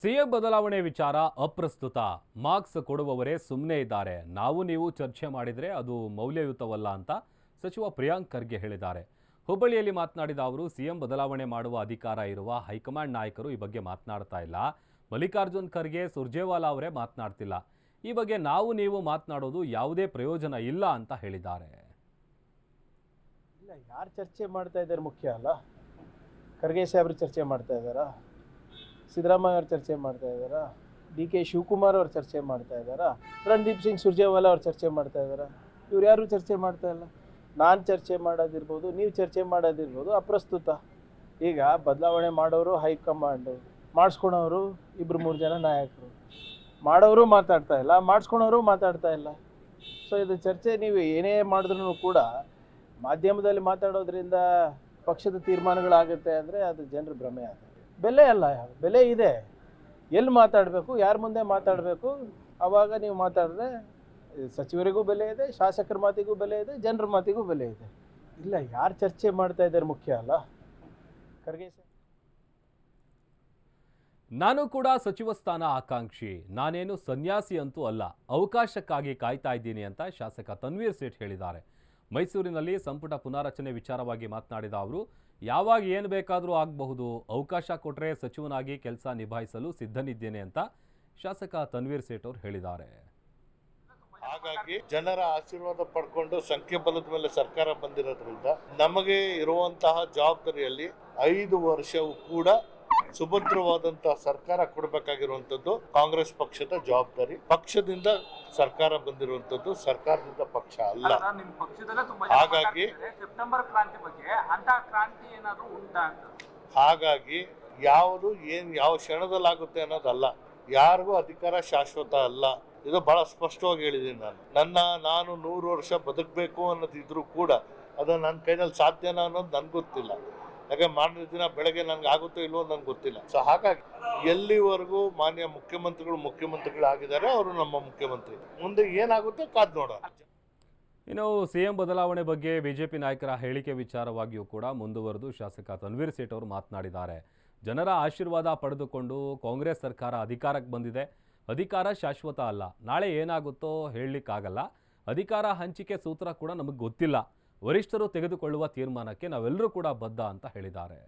CM ಬದಲಾವಣೆ ವಿಚಾರ ಅಪ್ರಸ್ತುತ. ಮಾರ್ಕ್ಸ್ ಕೊಡುವವರೇ ಸುಮ್ಮನೆ ಇದ್ದಾರೆ. ನಾವು ನೀವು ಚರ್ಚೆ ಮಾಡಿದರೆ ಅದು ಮೌಲ್ಯಯುತವಲ್ಲ ಅಂತ ಸಚಿವ ಪ್ರಿಯಾಂಕ್ ಖರ್ಗೆ ಹೇಳಿದ್ದಾರೆ. ಹುಬ್ಬಳ್ಳಿಯಲ್ಲಿ ಮಾತನಾಡಿದ ಅವರು, ಸಿಎಂ ಬದಲಾವಣೆ ಮಾಡುವ ಅಧಿಕಾರ ಇರುವ ಹೈಕಮಾಂಡ್ ನಾಯಕರು ಈ ಬಗ್ಗೆ ಮಾತನಾಡ್ತಾ ಇಲ್ಲ. ಮಲ್ಲಿಕಾರ್ಜುನ್ ಖರ್ಗೆ, ಸುರ್ಜೇವಾಲಾ ಅವರೇ ಮಾತನಾಡ್ತಿಲ್ಲ. ಈ ಬಗ್ಗೆ ನಾವು ನೀವು ಮಾತನಾಡೋದು ಯಾವುದೇ ಪ್ರಯೋಜನ ಇಲ್ಲ ಅಂತ ಹೇಳಿದ್ದಾರೆ. ಇಲ್ಲ, ಯಾರು ಚರ್ಚೆ ಮಾಡ್ತಾ ಇದ್ದಾರೆ ಮುಖ್ಯ ಅಲ್ಲ. ಖರ್ಗೆ ಸಾಹೇಬರು ಚರ್ಚೆ ಮಾಡ್ತಾ ಇದ್ದಾರಾ, ಸಿದ್ದರಾಮಯ್ಯ ಅವರು ಚರ್ಚೆ ಮಾಡ್ತಾ ಇದ್ದಾರಾ, ಡಿ.ಕೆ. ಶಿವಕುಮಾರ್ ಅವರು ಚರ್ಚೆ ಮಾಡ್ತಾ ಇದ್ದಾರಾ, ರಣದೀಪ್ ಸಿಂಗ್ ಸುರ್ಜೇವಾಲಾ ಅವರು ಚರ್ಚೆ ಮಾಡ್ತಾ ಇದ್ದಾರಾ? ಇವ್ರು ಯಾರು ಚರ್ಚೆ ಮಾಡ್ತಾ ಇಲ್ಲ. ನಾನು ಚರ್ಚೆ ಮಾಡೋದಿರ್ಬೋದು, ನೀವು ಚರ್ಚೆ ಮಾಡೋದಿರ್ಬೋದು, ಅಪ್ರಸ್ತುತ. ಈಗ ಬದಲಾವಣೆ ಮಾಡೋರು ಹೈಕಮಾಂಡು, ಮಾಡಿಸ್ಕೊಳೋರು ಇಬ್ಬರು ಮೂರು ಜನ ನಾಯಕರು. ಮಾಡೋರು ಮಾತಾಡ್ತಾ ಇಲ್ಲ, ಮಾಡಿಸ್ಕೊಳೋರು ಮಾತಾಡ್ತಾ ಇಲ್ಲ. ಸೊ ಇದು ಚರ್ಚೆ ನೀವು ಏನೇ ಮಾಡಿದ್ರೂ ಕೂಡ ಮಾಧ್ಯಮದಲ್ಲಿ ಮಾತಾಡೋದ್ರಿಂದ ಪಕ್ಷದ ತೀರ್ಮಾನಗಳಾಗುತ್ತೆ ಅಂದರೆ ಅದು ಜನರ ಭ್ರಮೆ ಆಗುತ್ತೆ. ಬೆಲೆ ಅಲ್ಲ, ಬೆಲೆ ಇದೆ. ಎಲ್ಲಿ ಮಾತಾಡಬೇಕು, ಯಾರ ಮುಂದೆ ಮಾತಾಡಬೇಕು, ಆವಾಗ ನೀವು ಮಾತಾಡಿದ್ರೆ ಸಚಿವರಿಗೂ ಬೆಲೆ ಇದೆ, ಶಾಸಕರ ಮಾತಿಗೂ ಬೆಲೆ ಇದೆ, ಜನರ ಮಾತಿಗೂ ಬೆಲೆ ಇದೆ. ಇಲ್ಲ, ಯಾರು ಚರ್ಚೆ ಮಾಡ್ತಾ ಇದ್ದಾರೆ ಮುಖ್ಯ ಅಲ್ಲ. ಖರ್ಗೆ ನಾನು ಕೂಡ ಸಚಿವ ಸ್ಥಾನ ಆಕಾಂಕ್ಷಿ, ನಾನೇನು ಸನ್ಯಾಸಿ ಅಂತೂ ಅಲ್ಲ, ಅವಕಾಶಕ್ಕಾಗಿ ಕಾಯ್ತಾ ಇದ್ದೀನಿ ಅಂತ ಶಾಸಕ ತನ್ವೀರ್ ಸೇಠ್ ಹೇಳಿದ್ದಾರೆ. ಮೈಸೂರಿನಲ್ಲಿ ಸಂಪುಟ ಪುನಾರಚನೆ ವಿಚಾರವಾಗಿ ಮಾತನಾಡಿದ ಅವರು, ಯಾವಾಗ ಏನು ಬೇಕಾದರೂ ಆಗಬಹುದು, ಅವಕಾಶ ಕೊಟ್ಟರೆ ಸಚಿವನಾಗಿ ಕೆಲಸ ನಿಭಾಯಿಸಲು ಸಿದ್ಧನಿದ್ದೇನೆ ಅಂತ ಶಾಸಕ ತನ್ವೀರ್ ಸೇಠ್ ಅವರು ಹೇಳಿದ್ದಾರೆ. ಹಾಗಾಗಿ ಜನರ ಆಶೀರ್ವಾದ ಪಡ್ಕೊಂಡು ಸಂಖ್ಯಾಬಲದ ಮೇಲೆ ಸರ್ಕಾರ ಬಂದಿರೋದ್ರಿಂದ ನಮಗೆ ಇರುವಂತಹ ಜವಾಬ್ದಾರಿಯಲ್ಲಿ 5 ವರ್ಷವೂ ಕೂಡ ಸುಭದ್ರವಾದಂತಹ ಸರ್ಕಾರ ಕೊಡಬೇಕಾಗಿರುವಂತದ್ದು ಕಾಂಗ್ರೆಸ್ ಪಕ್ಷದ ಜವಾಬ್ದಾರಿ. ಪಕ್ಷದಿಂದ ಸರ್ಕಾರ ಬಂದಿರುವಂತದ್ದು, ಸರ್ಕಾರದಿಂದ ಪಕ್ಷ ಅಲ್ಲ. ಹಾಗಾಗಿ ಸೆಪ್ಟೆಂಬರ್ ಕ್ರಾಂತಿ ಬಗ್ಗೆ ಅಂತ ಕ್ರಾಂತಿ ಏನಾದರೂ ಉಂಟಾ ಅಂತ, ಹಾಗಾಗಿ ಯಾವುದು ಯಾವ ಕ್ಷಣದಲ್ಲಾಗುತ್ತೆ ಅನ್ನೋದಲ್ಲ. ಯಾರಿಗೂ ಅಧಿಕಾರ ಶಾಶ್ವತ ಅಲ್ಲ. ಇದು ಬಹಳ ಸ್ಪಷ್ಟವಾಗಿ ಹೇಳಿದ್ದೀನಿ. ನಾನು 100 ವರ್ಷ ಬದುಕಬೇಕು ಅನ್ನೋದಿದ್ರು ಕೂಡ ಅದು ನನ್ನ ಕೈನಲ್ಲಿ ಸಾಧ್ಯನಾ ಅನ್ನೋದು ನನ್ಗೆ ಗೊತ್ತಿಲ್ಲ. ಯಾಕೆ ಮಾಡಿದ ದಿನ ಬೆಳಗ್ಗೆ ನನ್ಗೆ ಆಗುತ್ತೋ ಇಲ್ವೋ ನನ್ಗೆ ಗೊತ್ತಿಲ್ಲ. ಸೊ ಹಾಗಾಗಿ ಎಲ್ಲಿವರೆಗೂ ಮಾನ್ಯ ಮುಖ್ಯಮಂತ್ರಿಗಳಾಗಿದ್ದಾರೆ, ಅವರು ನಮ್ಮ ಮುಖ್ಯಮಂತ್ರಿ. ಮುಂದೆ ಏನಾಗುತ್ತೆ ಕಾದ್ ನೋಡೋಣ. ಇನ್ನು ಸಿಎಂ ಬದಲಾವಣೆ ಬಗ್ಗೆ ಬಿಜೆಪಿ ನಾಯಕರ ಹೇಳಿಕೆ ವಿಚಾರವಾಗಿಯೂ ಕೂಡ ಮುಂದುವರೆದು ಶಾಸಕ ತನ್ವೀರ್ ಸೇಠ್ ಅವರು ಮಾತನಾಡಿದ್ದಾರೆ. ಜನರ ಆಶೀರ್ವಾದ ಪಡೆದುಕೊಂಡು ಕಾಂಗ್ರೆಸ್ ಸರ್ಕಾರ ಅಧಿಕಾರಕ್ಕೆ ಬಂದಿದೆ. ಅಧಿಕಾರ ಶಾಶ್ವತ ಅಲ್ಲ, ನಾಳೆ ಏನಾಗುತ್ತೋ ಹೇಳಲಿಕ್ಕಾಗಲ್ಲ. ಅಧಿಕಾರ ಹಂಚಿಕೆ ಸೂತ್ರ ಕೂಡ ನಮಗೆ ಗೊತ್ತಿಲ್ಲ. ವರಿಷ್ಠರು ತೆಗೆದುಕೊಳ್ಳುವ ತೀರ್ಮಾನಕ್ಕೆ ನಾವೆಲ್ಲರೂ ಕೂಡ ಬದ್ಧ ಅಂತ ಹೇಳಿದ್ದಾರೆ.